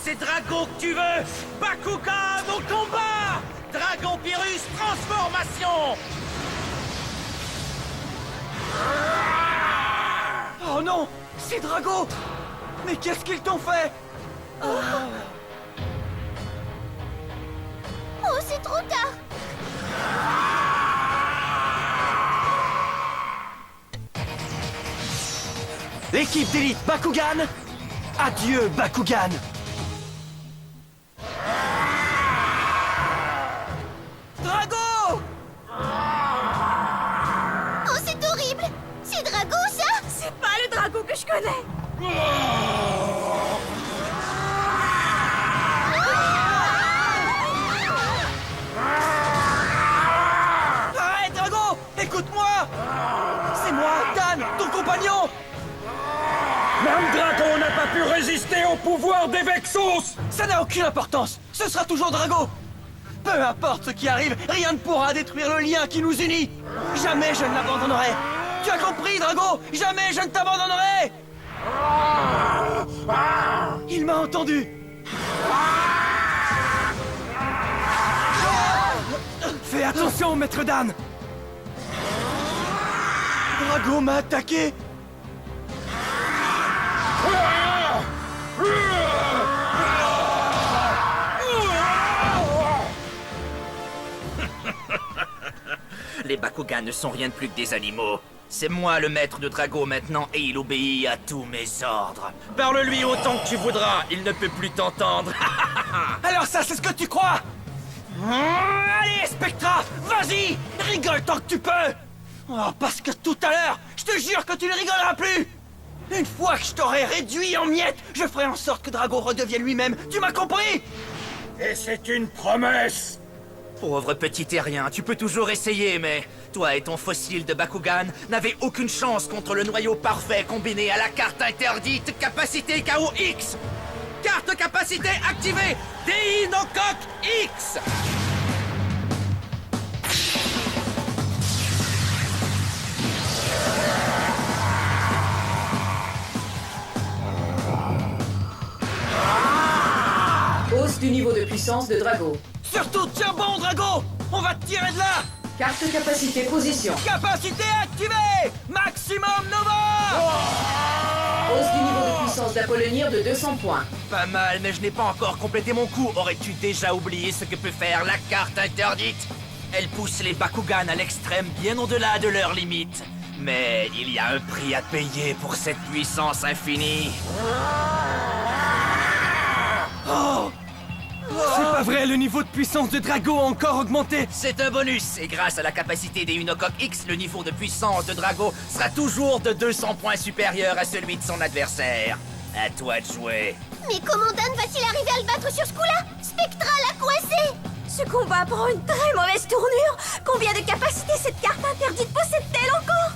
c'est Drago que tu veux? Bakugan au combat! Dragon Pyrrhus transformation! Oh non! C'est Drago! Mais qu'est-ce qu'ils t'ont fait? Oh, c'est trop tard! Équipe d'élite Bakugan! Adieu Bakugan! Drago! Oh, c'est horrible! C'est Drago, ça? C'est pas le Drago que je connais. Arrête Drago! Écoute-moi! C'est moi, Dan, ton compagnon! Même Drago n'a pas pu résister au pouvoir des Vexos! Ça n'a aucune importance! Ce sera toujours Drago! Peu importe ce qui arrive, rien ne pourra détruire le lien qui nous unit! Jamais je ne l'abandonnerai! Tu as compris, Drago? Jamais je ne t'abandonnerai! Il m'a entendu! Fais attention, maître Dan! Drago m'a attaqué! Les Bakugan ne sont rien de plus que des animaux. C'est moi le maître de Drago maintenant et il obéit à tous mes ordres. Parle-lui autant que tu voudras, il ne peut plus t'entendre. Alors ça, c'est ce que tu crois? Allez, Spectra, vas-y! Rigole tant que tu peux! Oh, parce que tout à l'heure, je te jure que tu ne rigoleras plus! Une fois que je t'aurai réduit en miettes, je ferai en sorte que Drago redevienne lui-même, tu m'as compris? Et c'est une promesse! Pauvre petit terrien, tu peux toujours essayer, mais toi et ton fossile de Bakugan n'avez aucune chance contre le noyau parfait combiné à la carte interdite Capacité KO X. Carte capacité activée, DI no Coq X. Hausse du niveau de puissance de Drago. Surtout, tiens bon, Drago! On va te tirer de là! Carte capacité position. Capacité activée! Maximum Nova! Hausse du niveau de puissance d'Apollonir de 200 points. Pas mal, mais je n'ai pas encore complété mon coup. Aurais-tu déjà oublié ce que peut faire la carte interdite? Elle pousse les Bakugan à l'extrême, bien au-delà de leurs limites. Mais il y a un prix à payer pour cette puissance infinie. Oh! C'est pas vrai, le niveau de puissance de Drago a encore augmenté! C'est un bonus, et grâce à la capacité des Unocoques X, le niveau de puissance de Drago sera toujours de 200 points supérieur à celui de son adversaire. À toi de jouer. Mais comment Dan va-t-il arriver à le battre sur ce coup-là? Spectra l'a coincé! Ce combat prend une très mauvaise tournure. Combien de capacités cette carte interdite possède-t-elle encore?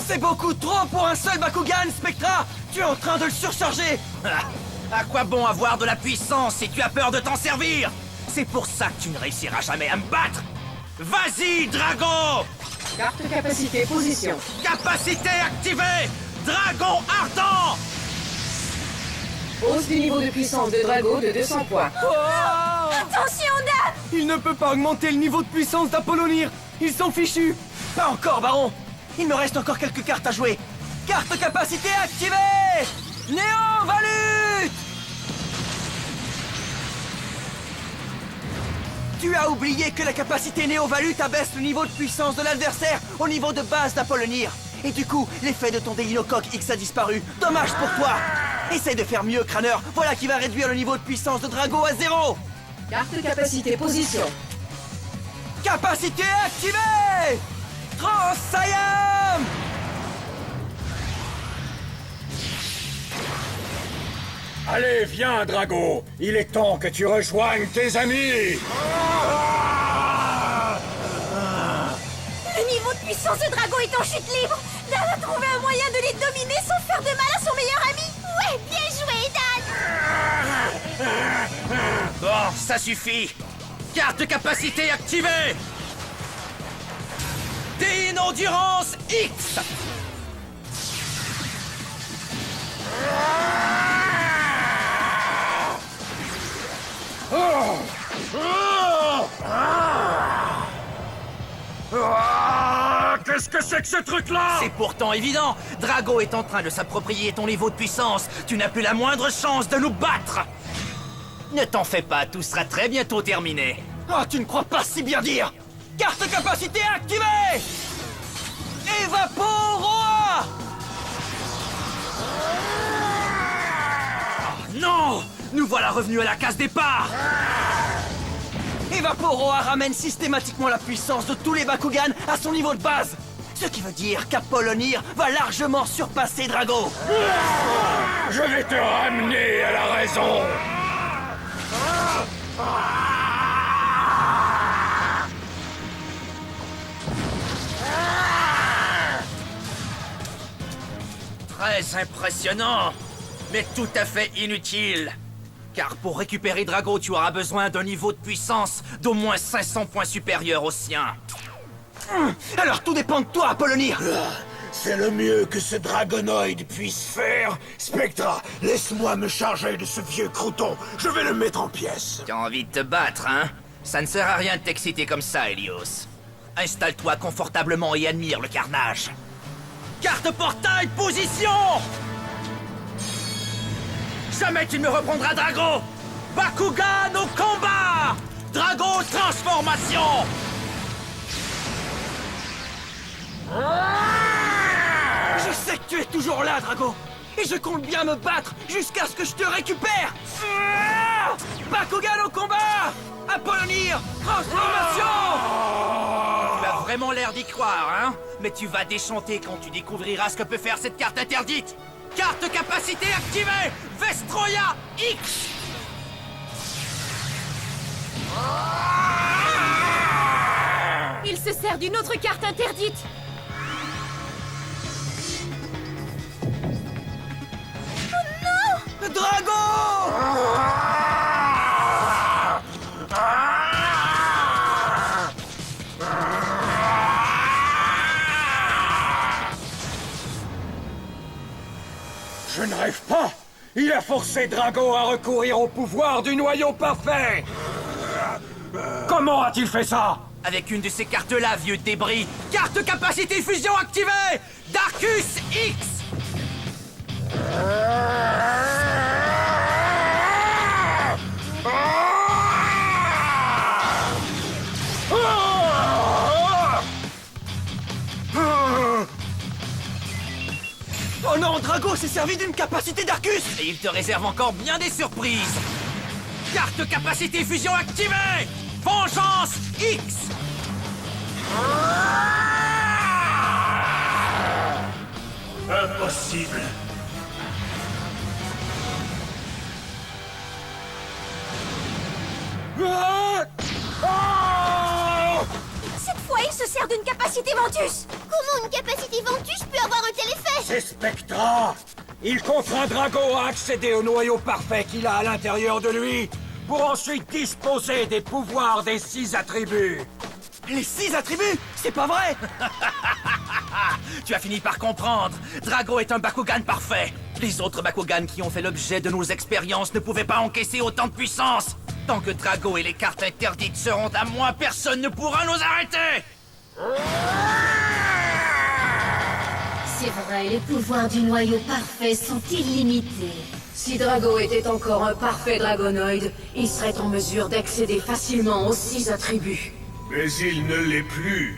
C'est beaucoup trop pour un seul Bakugan, Spectra! Tu es en train de le surcharger! À quoi bon avoir de la puissance si tu as peur de t'en servir? C'est pour ça que tu ne réussiras jamais à me battre. Vas-y, Drago! Carte capacité position. Capacité activée! Dragon ardent! Hausse du niveau de puissance de Drago de 200 points. Attention, Dan! Il ne peut pas augmenter le niveau de puissance d'Apollonir! Ils sont fichus! Pas encore, Baron! Il me reste encore quelques cartes à jouer! Carte capacité activée! Néo Valute! Tu as oublié que la capacité Néo Valute abaisse le niveau de puissance de l'adversaire au niveau de base d'Apollonir. Et du coup, l'effet de ton Déinocoque X a disparu. Dommage pour toi! Essaye de faire mieux, crâneur. Voilà qui va réduire le niveau de puissance de Drago à 0! Carte capacité position. Capacité activée! Trans-Siam! Allez, viens, Drago! Il est temps que tu rejoignes tes amis! Le niveau de puissance de Drago est en chute libre. Dan a trouvé un moyen de les dominer sans faire de mal à son meilleur ami. Ouais, bien joué, Dan! Bon, ça suffit. Carte capacité activée! Déinondurance X! c'est que ce truc-là? C'est pourtant évident. Drago est en train de s'approprier ton niveau de puissance. Tu n'as plus la moindre chance de nous battre. Ne t'en fais pas, tout sera très bientôt terminé. Oh, tu ne crois pas si bien dire. Carte capacité activée. Evaporoa. Non! Nous voilà revenus à la case départ! Evaporoa ramène systématiquement la puissance de tous les Bakugan à son niveau de base. Ce qui veut dire qu'Apollonir va largement surpasser Drago. Je vais te ramener à la raison. Très impressionnant, mais tout à fait inutile. Car pour récupérer Drago, tu auras besoin d'un niveau de puissance d'au moins 500 points supérieur au sien. Alors tout dépend de toi, Apollonir. C'est le mieux que ce dragonoïde puisse faire. Spectra, laisse-moi me charger de ce vieux crouton. Je vais le mettre en pièces. T'as envie de te battre, hein? Ça ne sert à rien de t'exciter comme ça, Helios. Installe-toi confortablement et admire le carnage. Carte portail, position! Jamais tu ne me reprendras Drago! Bakugan au combat! Drago transformation! Je sais que tu es toujours là, Drago. Et je compte bien me battre jusqu'à ce que je te récupère. Bakugan au combat! Apollonir, transformation! Tu as vraiment l'air d'y croire, hein? Mais tu vas déchanter quand tu découvriras ce que peut faire cette carte interdite! Carte capacité activée! Vestroya X! Il se sert d'une autre carte interdite. Drago! Je ne rêve pas. Il a forcé Drago à recourir au pouvoir du noyau parfait. Comment a-t-il fait ça? Avec une de ces cartes-là, vieux débris! Carte capacité fusion activée! Darkus X! Oh non, Drago s'est servi d'une capacité d'Arcus! Et il te réserve encore bien des surprises! Carte capacité fusion activée! Vengeance X! Impossible. Cette fois, il se sert d'une capacité Ventus. Comment une capacité Ventus peut avoir un tel effet? C'est Spectra. Il contraint Drago à accéder au noyau parfait qu'il a à l'intérieur de lui, pour ensuite disposer des pouvoirs des 6 attributs. Les 6 attributs? C'est pas vrai! Tu as fini par comprendre! Drago est un Bakugan parfait! Les autres Bakugan qui ont fait l'objet de nos expériences ne pouvaient pas encaisser autant de puissance! Tant que Drago et les cartes interdites seront à moi, personne ne pourra nous arrêter! C'est vrai, les pouvoirs du noyau parfait sont illimités. Si Drago était encore un parfait dragonoïde, il serait en mesure d'accéder facilement aux 6 attributs. Mais il ne l'est plus.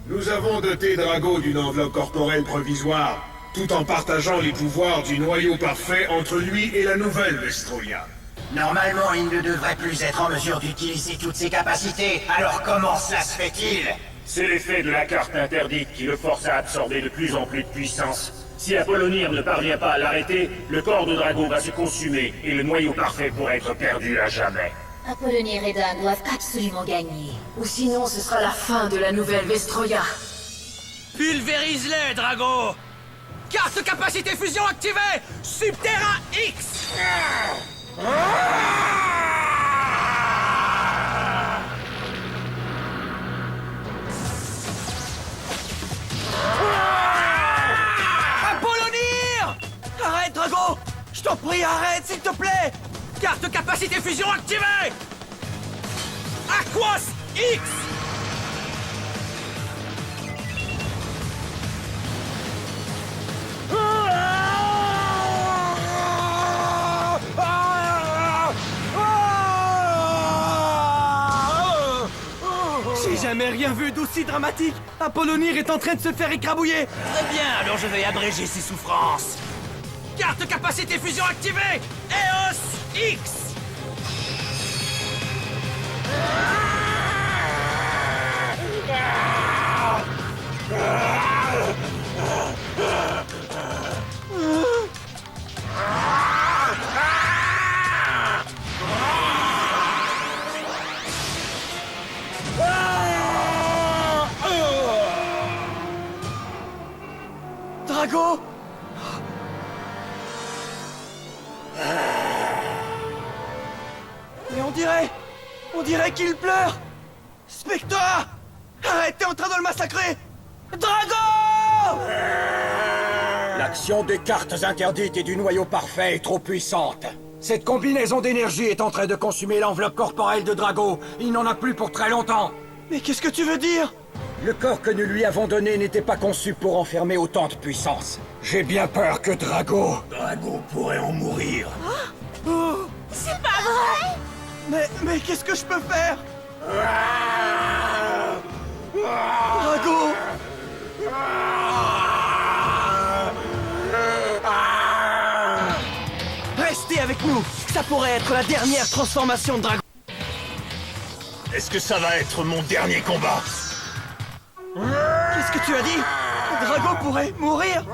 Nous avons doté Drago d'une enveloppe corporelle provisoire, tout en partageant les pouvoirs du noyau parfait entre lui et la nouvelle Vestroya. Normalement, il ne devrait plus être en mesure d'utiliser toutes ses capacités, alors comment cela se fait-il? C'est l'effet de la carte interdite qui le force à absorber de plus en plus de puissance. Si Apollonir ne parvient pas à l'arrêter, le corps de Drago va se consumer et le noyau parfait pourrait être perdu à jamais. Apollonir et Dan doivent absolument gagner. Ou sinon, ce sera la fin de la nouvelle Vestroya. Pulvérise-les, Drago! Carte capacité fusion activée! Subterra X! Apollonir! Arrête, Drago! Je t'en prie, arrête, s'il te plaît! Carte capacité fusion activée! Aquos X! jamais rien vu d'aussi dramatique. Apollonir est en train de se faire écrabouiller. Très bien, alors je vais abréger ses souffrances. Carte capacité fusion activée! EOS X! Drago! Mais on dirait qu'il pleure! Spectra! Arrête, t'es en train de le massacrer! Drago! L'action des cartes interdites et du noyau parfait est trop puissante. Cette combinaison d'énergie est en train de consumer l'enveloppe corporelle de Drago. Il n'en a plus pour très longtemps. Mais qu'est-ce que tu veux dire? Le corps que nous lui avons donné n'était pas conçu pour enfermer autant de puissance. J'ai bien peur que Drago pourrait en mourir. Oh, C'est pas vrai! mais qu'est-ce que je peux faire? Drago! Restez avec nous! Ça pourrait être la dernière transformation de Drago! Est-ce que ça va être mon dernier combat? Qu'est-ce que tu as dit? Drago pourrait mourir?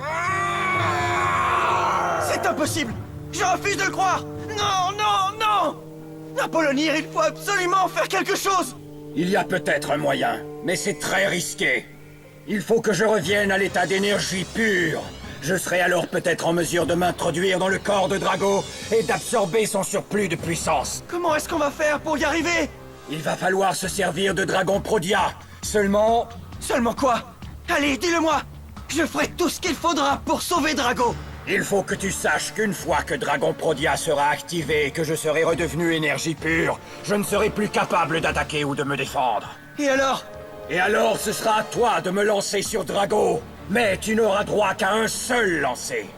C'est impossible! Je refuse de le croire! Non, non, non! Apollonir, il faut absolument faire quelque chose! Il y a peut-être un moyen, mais c'est très risqué. Il faut que je revienne à l'état d'énergie pure. Je serai alors peut-être en mesure de m'introduire dans le corps de Drago et d'absorber son surplus de puissance. Comment est-ce qu'on va faire pour y arriver? Il va falloir se servir de Dragon Prodia. Seulement... Seulement quoi? Allez, dis-le-moi! Je ferai tout ce qu'il faudra pour sauver Drago! Il faut que tu saches qu'une fois que Dragon Prodia sera activé et que je serai redevenu énergie pure, je ne serai plus capable d'attaquer ou de me défendre. Et alors? Et alors, ce sera à toi de me lancer sur Drago. Mais tu n'auras droit qu'à un seul lancer.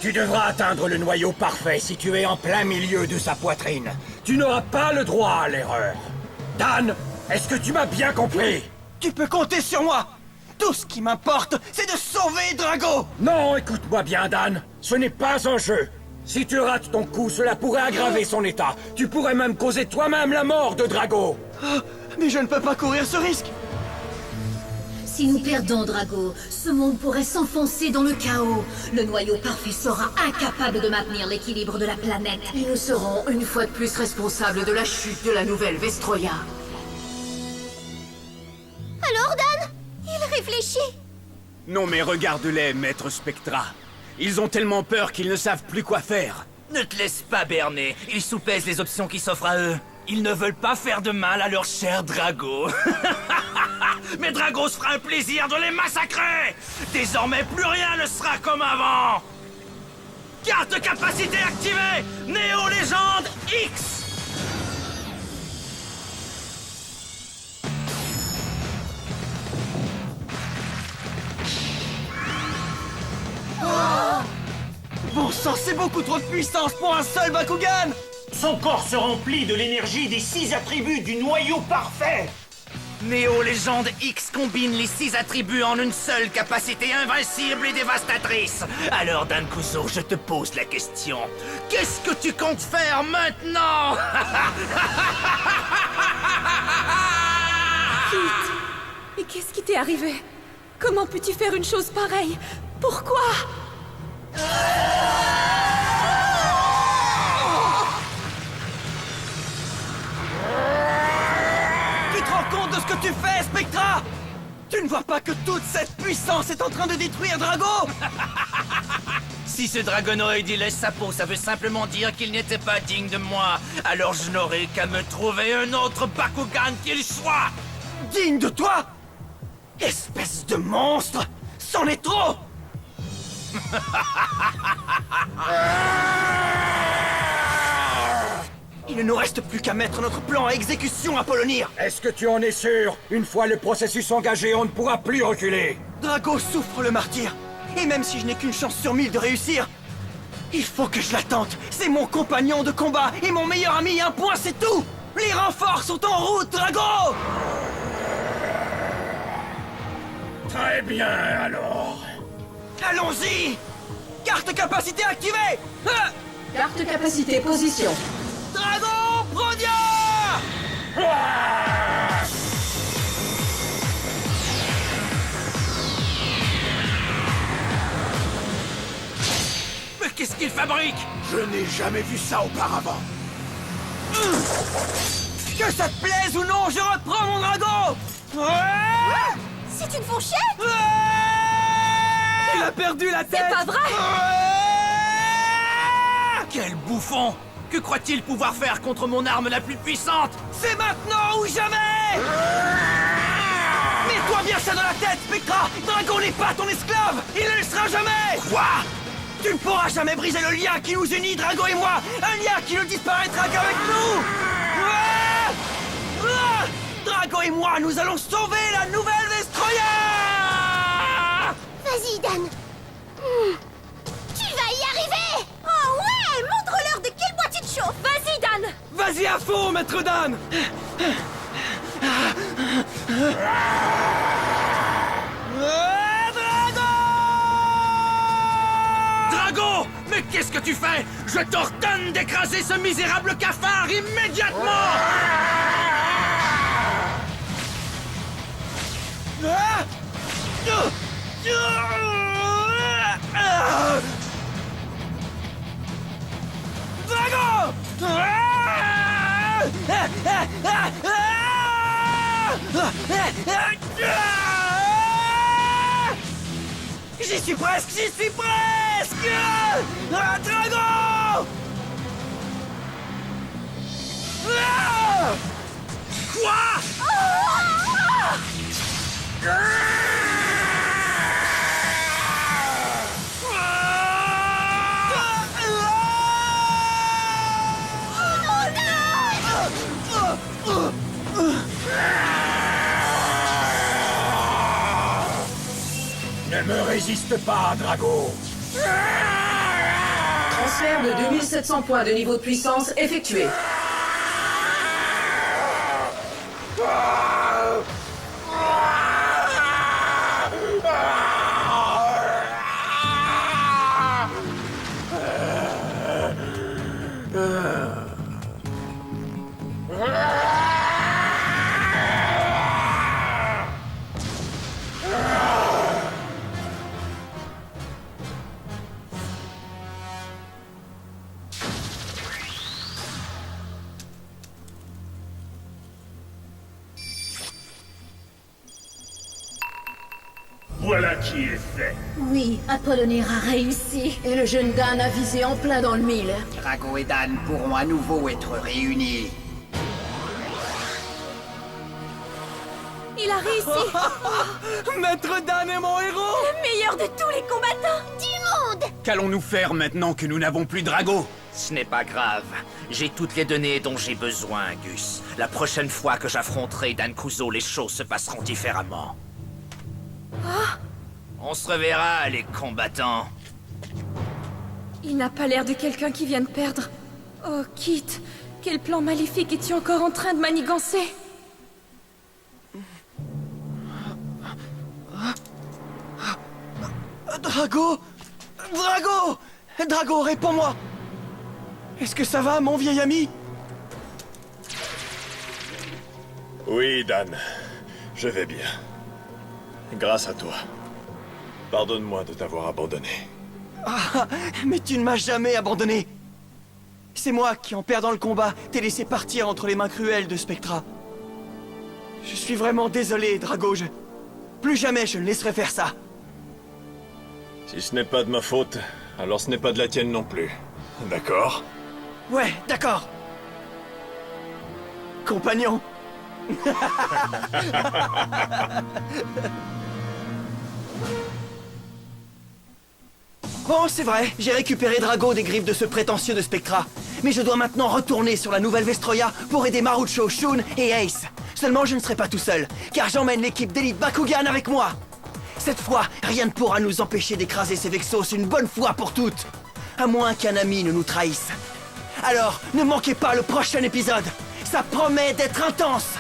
Tu devras atteindre le noyau parfait situé en plein milieu de sa poitrine. Tu n'auras pas le droit à l'erreur. Dan, est-ce que tu m'as bien compris? Tu peux compter sur moi! Tout ce qui m'importe, c'est de sauver Drago! Non, écoute-moi bien, Dan. Ce n'est pas un jeu. Si tu rates ton coup, cela pourrait aggraver son état. Tu pourrais même causer toi-même la mort de Drago. Oh, mais je ne peux pas courir ce risque! Si nous perdons Drago, ce monde pourrait s'enfoncer dans le chaos. Le noyau parfait sera incapable de maintenir l'équilibre de la planète. Et nous serons une fois de plus responsables de la chute de la nouvelle Vestroia. Alors, Dan? Il réfléchit. Non mais regarde-les, maître Spectra. Ils ont tellement peur qu'ils ne savent plus quoi faire. Ne te laisse pas berner, ils soupèsent les options qui s'offrent à eux. Ils ne veulent pas faire de mal à leur cher Drago. Mais Drago se fera un plaisir de les massacrer. Désormais, plus rien ne sera comme avant. Carte capacité activée, Néo Légende X. Bon sang, c'est beaucoup trop de puissance pour un seul Bakugan! Son corps se remplit de l'énergie des 6 attributs du noyau parfait. Néo Légende X combine les 6 attributs en une seule capacité invincible et dévastatrice. Alors, Dan Kuzo, je te pose la question. Qu'est-ce que tu comptes faire maintenant? Vite! Mais qu'est-ce qui t'est arrivé? Comment peux-tu faire une chose pareille? Pourquoi? Tu te rends compte de ce que tu fais, Spectra? Tu ne vois pas que toute cette puissance est en train de détruire Drago? Si ce dragonoïde y laisse sa peau, ça veut simplement dire qu'il n'était pas digne de moi. Alors je n'aurai qu'à me trouver un autre Bakugan qu'il soit. Digne de toi? Espèce de monstre! C'en est trop! Il ne nous reste plus qu'à mettre notre plan à exécution, Apollonir! Est-ce que tu en es sûr? Une fois le processus engagé, on ne pourra plus reculer. Drago souffre le martyr. Et même si je n'ai qu'une chance sur 1000 de réussir, il faut que je la tente. C'est mon compagnon de combat et mon meilleur ami, un point, c'est tout! Les renforts sont en route, Drago! Très bien, alors. Allons-y! Carte capacité activée! Ah! Carte capacité position. Dragon Prodia! Mais qu'est-ce qu'il fabrique? Je n'ai jamais vu ça auparavant. Que ça te plaise ou non, je reprends mon dragon! Ah! C'est une fourchette? Ah! Il a perdu la tête! C'est pas vrai! Ah! Quel bouffon! Que croit-il pouvoir faire contre mon arme la plus puissante? C'est maintenant ou jamais! Mets-toi bien ça dans la tête, Spectra! Dragon n'est pas ton esclave! Il ne le sera jamais! Quoi? Tu ne pourras jamais briser le lien qui nous unit, Drago et moi! Un lien qui ne disparaîtra qu'avec nous! Ah! Ah! Drago et moi, nous allons sauver la nouvelle Vestroya! Vas-y, Dan. Tu vas y arriver! Oh ouais! Montre-leur de quelle boîte tu te chauffes! Vas-y, Dan! Vas-y à fond, maître Dan! Drago! Mais qu'est-ce que tu fais? Je t'ordonne d'écraser ce misérable cafard immédiatement! Drago! J'y suis presque! J'y suis presque! Ah, Drago! Ah! Quoi? Ne me résiste pas, Drago. Transfert de 2700 points de niveau de puissance effectué. Voilà qui est fait. Oui, Apollinaire a réussi. Et le jeune Dan a visé en plein dans le mille. Drago et Dan pourront à nouveau être réunis. Il a réussi! Maître Dan est mon héros! Le meilleur de tous les combattants! Du monde! Qu'allons-nous faire maintenant que nous n'avons plus Drago? Ce n'est pas grave. J'ai toutes les données dont j'ai besoin, Gus. La prochaine fois que j'affronterai Dan Kuzo, les choses se passeront différemment. On se reverra, les combattants. Il n'a pas l'air de quelqu'un qui vient de perdre. Oh, Kit, quel plan maléfique es-tu encore en train de manigancer? Drago! Drago! Drago, réponds-moi! Est-ce que ça va, mon vieil ami? Oui, Dan. Je vais bien. Grâce à toi. Pardonne-moi de t'avoir abandonné. Ah, mais tu ne m'as jamais abandonné! C'est moi qui, en perdant le combat, t'ai laissé partir entre les mains cruelles de Spectra. Je suis vraiment désolé, Drago. Plus jamais je ne laisserai faire ça. Si ce n'est pas de ma faute, alors ce n'est pas de la tienne non plus. D'accord? Ouais, d'accord. Compagnon. Bon, c'est vrai, j'ai récupéré Drago des griffes de ce prétentieux de Spectra. Mais je dois maintenant retourner sur la nouvelle Vestroya pour aider Marucho, Shun et Ace. Seulement, je ne serai pas tout seul, car j'emmène l'équipe d'élite Bakugan avec moi. Cette fois, rien ne pourra nous empêcher d'écraser ces Vexos une bonne fois pour toutes. À moins qu'un ami ne nous trahisse. Alors, ne manquez pas le prochain épisode. Ça promet d'être intense.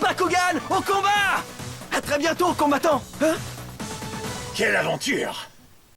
Bakugan, au combat! À très bientôt, combattant. Hein? Quelle aventure!